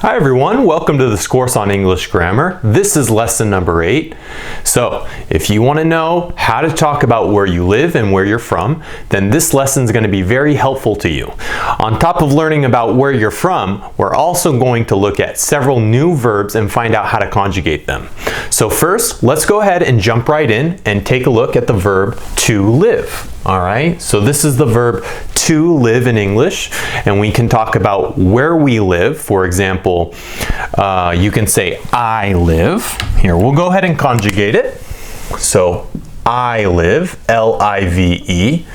Hi everyone, welcome to this course on English grammar. This is lesson number 8. So, if you want to know how to talk about where you live and where you're from, then this lesson is going to be very helpful to you. On top of learning about where you're from, we're also going to look at several new verbs and find out how to conjugate them. So first, let's go ahead and jump right in and take a look at the verb to live. Alright, so this is the verb to live in English, and we can talk about where we live. For example, you can say I live. Here, we'll go ahead and conjugate it. So I live, L-I-V-E.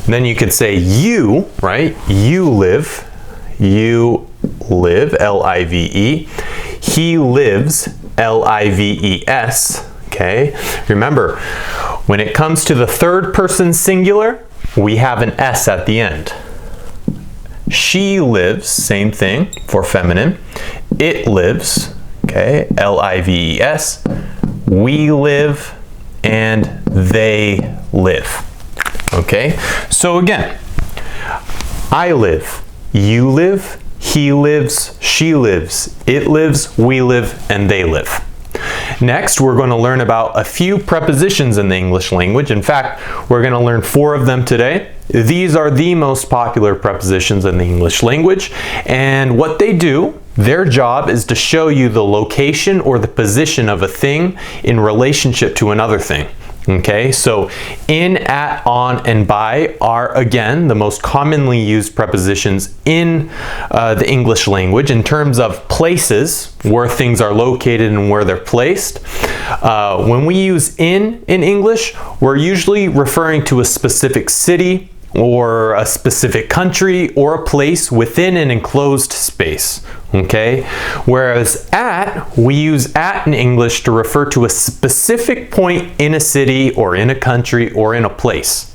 Then you could say you, right? You live, L-I-V-E. He lives, L-I-V-E-S. Okay, remember, when it comes to the third person singular, we have an S at the end. She lives, same thing for feminine. It lives, okay, L-I-V-E-S. We live, and they live. Okay, so again, I live, you live, he lives, she lives, it lives, we live, and they live. Next, we're going to learn about a few prepositions in the English language. In fact, we're going to learn 4 of them today. These are the most popular prepositions in the English language, and what they do, their job is to show you the location or the position of a thing in relationship to another thing. Okay, so in, at, on, and by are again the most commonly used prepositions in the English language in terms of places, where things are located and where they're placed. When we use in English, we're usually referring to a specific city or a specific country or a place within an enclosed space. Okay, whereas at, we use at in English to refer to a specific point in a city or in a country or in a place.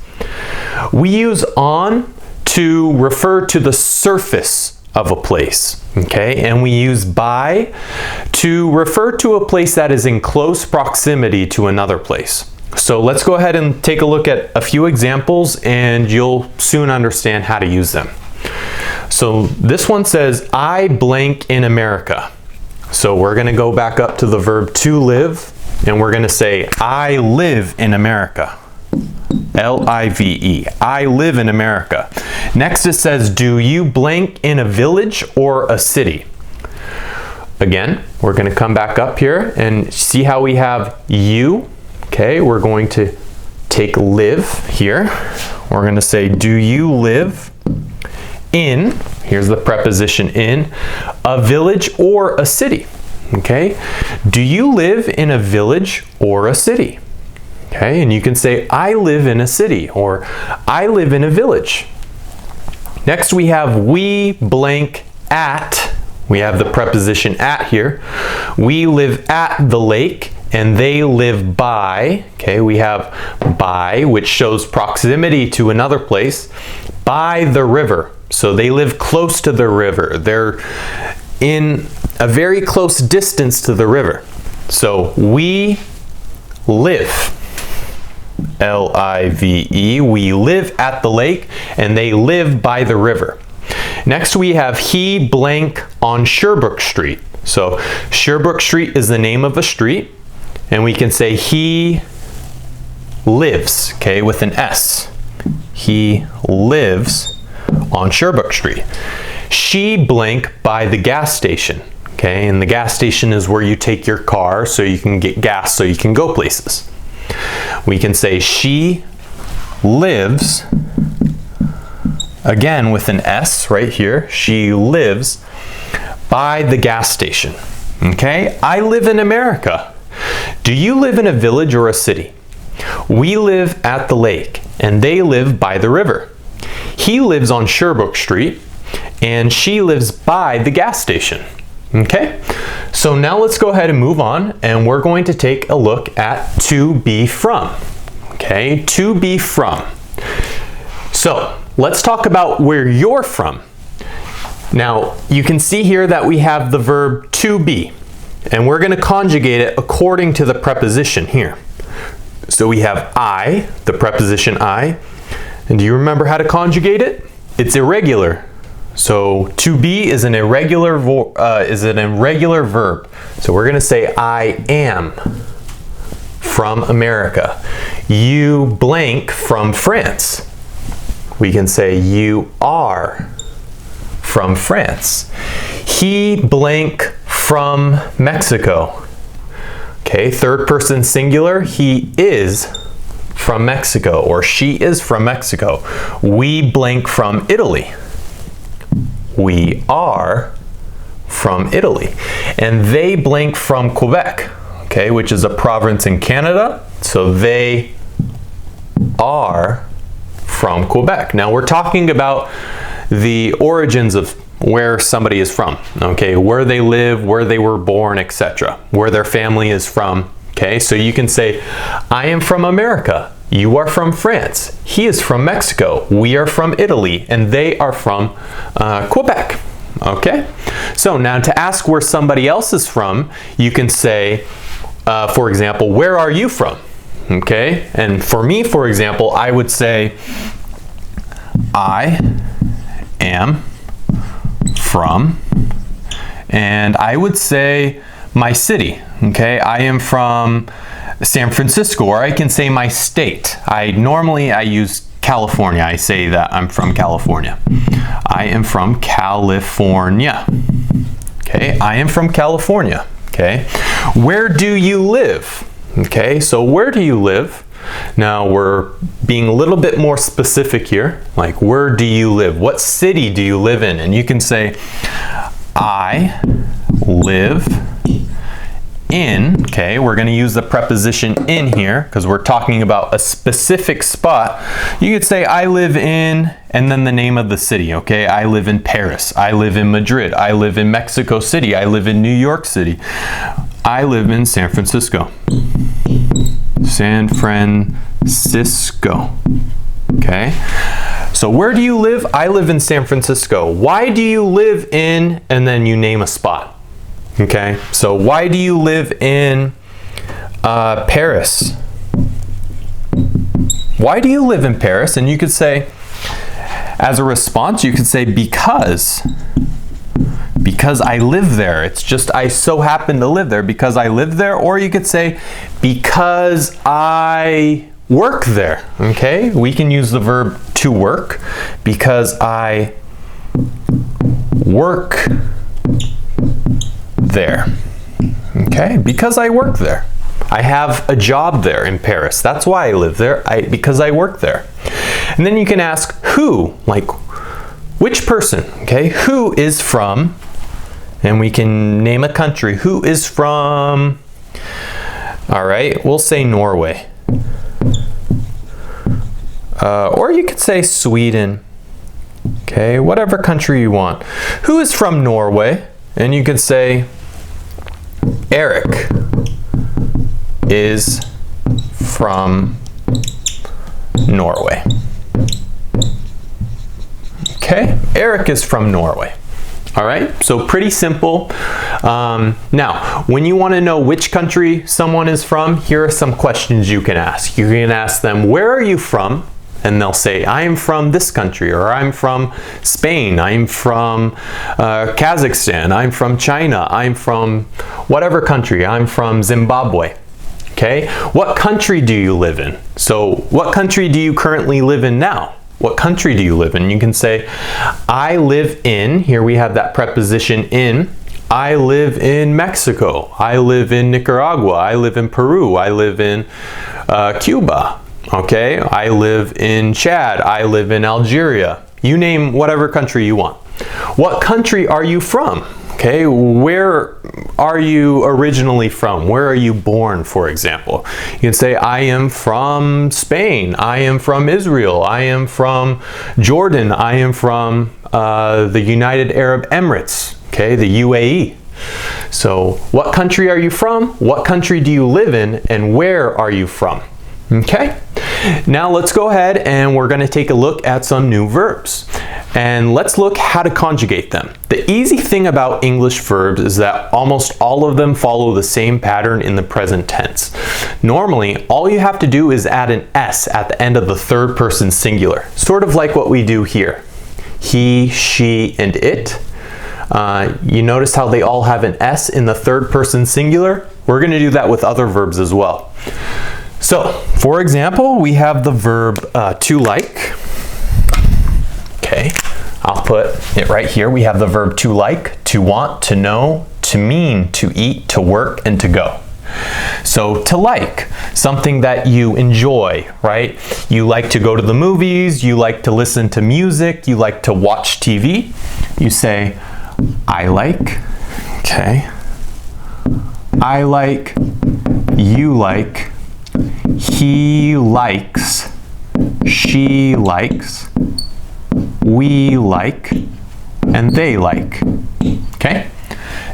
We use on to refer to the surface of a place. Okay, and we use by to refer to a place that is in close proximity to another place. So let's go ahead and take a look at a few examples and you'll soon understand how to use them. So this one says, I blank in America. So we're going to go back up to the verb to live, and we're going to say, I live in America. L-I-V-E. I live in America. Next it says, do you blank in a village or a city? Again, we're going to come back up here and see how we have you. Okay, we're going to take live here. We're going to say, do you live in, here's the preposition in, a village or a city? Okay, do you live in a village or a city? Okay, and you can say, I live in a city, or I live in a village. Next we have we blank at. We have the preposition at here. We live at the lake, and they live by. Okay, we have by, which shows proximity to another place, by the river. So they live close to the river. They're in a very close distance to the river. So we live, L-I-V-E, we live at the lake, and they live by the river. Next we have he blank on Sherbrooke Street. So Sherbrooke Street is the name of a street, and we can say he lives, okay, with an S. He lives on Sherbrooke Street. She blank by the gas station. Okay, and the gas station is where you take your car so you can get gas so you can go places. We can say she lives, again with an S right here, she lives by the gas station. Okay, I live in America. Do you live in a village or a city? We live at the lake, and they live by the river. He lives on Sherbrooke Street, and she lives by the gas station. Okay, so now let's go ahead and move on, and we're going to take a look at to be from. Okay, to be from. So let's talk about where you're from. Now, you can see here that we have the verb to be, and we're going to conjugate it according to the preposition here. So we have I, the preposition I, and do you remember how to conjugate it? It's irregular. So to be is an irregular verb. So we're going to say I am from America. You blank from France. We can say you are from France. He blank from Mexico. Okay, third person singular, he is from Mexico, or she is from Mexico. We blank from Italy. We are from Italy. And they blank from Quebec, okay, which is a province in Canada. So they are from Quebec. Now we're talking about the origins of where somebody is from, okay, where they live, where they were born, etc., where their family is from. Okay, so you can say, I am from America. You are from France. He is from Mexico. We are from Italy. And they are from Quebec. Okay, so now to ask where somebody else is from, you can say, for example, where are you from? Okay, and for me, for example, I would say, I am from, and I would say my city. Okay, I am from San Francisco, or I can say my state. Normally I use California. I say that I'm from California. I am from California. Okay, I am from California. Okay, where do you live? Okay, so where do you live? Now we're being a little bit more specific here. Like, where do you live? What city do you live in? And you can say, I live in, okay, we're going to use the preposition in here because we're talking about a specific spot. You could say, I live in, and then the name of the city, okay? I live in Paris. I live in Madrid. I live in Mexico City. I live in New York City. I live in San Francisco. San Francisco. Okay? So where do you live? I live in San Francisco. Why do you live in, and then you name a spot. Okay? So why do you live in Paris? Why do you live in Paris? And you could say, as a response, you could say because I live there. It's just I so happen to live there because I live there. Or you could say because I work there. Okay? We can use the verb to work because I work there. Okay? Because I work there. I have a job there in Paris. That's why I live there, because I work there. And then you can ask who, like which person, okay? Who is from, and we can name a country. Who is from, all right, we'll say Norway. Or you could say Sweden, okay? Whatever country you want. Who is from Norway? And you could say Eric is from Norway. Okay, Eric is from Norway. All right, so pretty simple. Now, when you want to know which country someone is from, here are some questions you can ask. You can ask them, where are you from? And they'll say, I am from this country, or I'm from Spain, I'm from Kazakhstan, I'm from China, I'm from whatever country, I'm from Zimbabwe. Okay, what country do you live in? So what country do you currently live in now? What country do you live in? You can say, I live in, here we have that preposition in, I live in Mexico, I live in Nicaragua, I live in Peru, I live in Cuba. Okay, I live in Chad, I live in Algeria. You name whatever country you want. What country are you from? Okay, where are you originally from? Where are you born, for example? You can say, I am from Spain, I am from Israel, I am from Jordan, I am from the United Arab Emirates, okay, the UAE. So, what country are you from? What country do you live in? And where are you from? Okay, now let's go ahead and we're going to take a look at some new verbs. And let's look how to conjugate them. The easy thing about English verbs is that almost all of them follow the same pattern in the present tense. Normally, all you have to do is add an S at the end of the third person singular, sort of like what we do here. he, she, and it. You notice how they all have an S in the third person singular? We're going to do that with other verbs as well. So, for example, we have the verb to like. Okay, I'll put it right here. We have the verb to like, to want, to know, to mean, to eat, to work, and to go. So to like, something that you enjoy, right? You like to go to the movies, you like to listen to music, you like to watch TV. You say, I like, okay. I like, you like, he likes, she likes, we like, and they like, okay?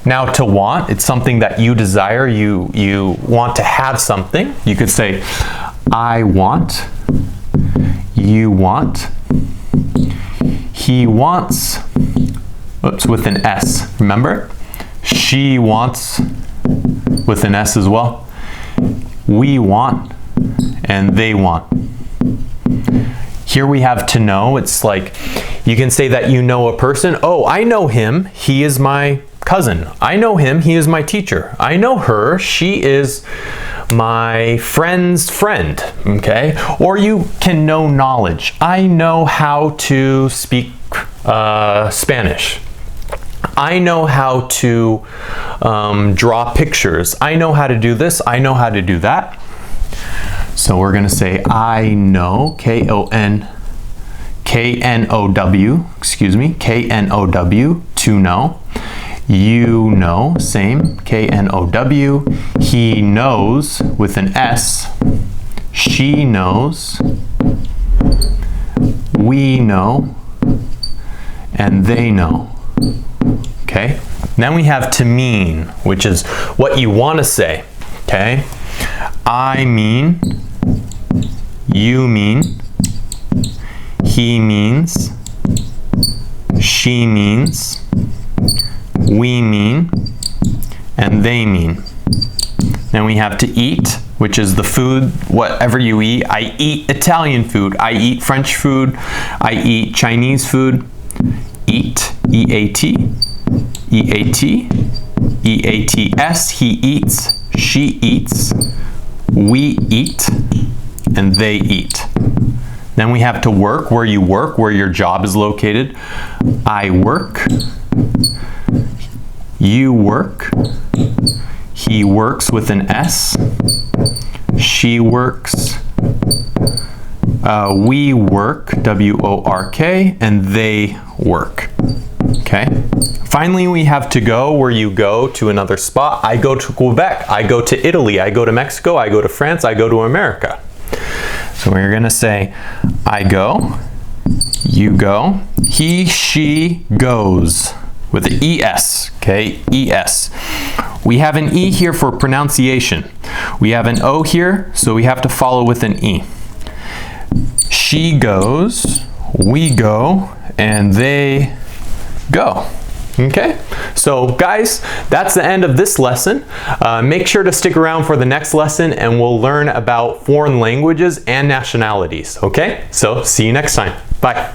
Now to want, it's something that you desire, you want to have something. You could say, I want, you want, he wants, oops, with an S, remember? She wants, with an S as well. We want, and they want. Here we have to know. It's like, you can say that you know a person. Oh, I know him, he is my cousin. I know him, he is my teacher. I know her, she is my friend's friend, okay? Or you can know knowledge. I know how to speak Spanish. I know how to draw pictures. I know how to do this, I know how to do that. So we're gonna say I know, K-N-O-W, excuse me, K-N-O-W, to know. You know, same, K-N-O-W. He knows, with an S. She knows. We know. And they know. Okay? Then we have to mean, which is what you want to say. Okay? I mean. You mean. He means. She means. We mean, and they mean. Then we have to eat, which is the food, whatever you eat. I eat Italian food. I eat French food. I eat Chinese food. Eat, E-A-T, E-A-T, E-A-T-S. He eats, she eats, we eat, and they eat. Then we have to work, where you work, where your job is located. I work. You work. He works with an S. She works. We work, W-O-R-K, and they work. Okay? Finally, we have to go, where you go to another spot. I go to Quebec. I go to Italy. I go to Mexico. I go to France. I go to America. So we're going to say, I go. You go. He, she goes. With the E-S, okay, E-S. We have an E here for pronunciation. We have an O here, so we have to follow with an E. She goes, we go, and they go. Okay, so guys, that's the end of this lesson. Make sure to stick around for the next lesson, and we'll learn about foreign languages and nationalities. Okay, so see you next time. Bye.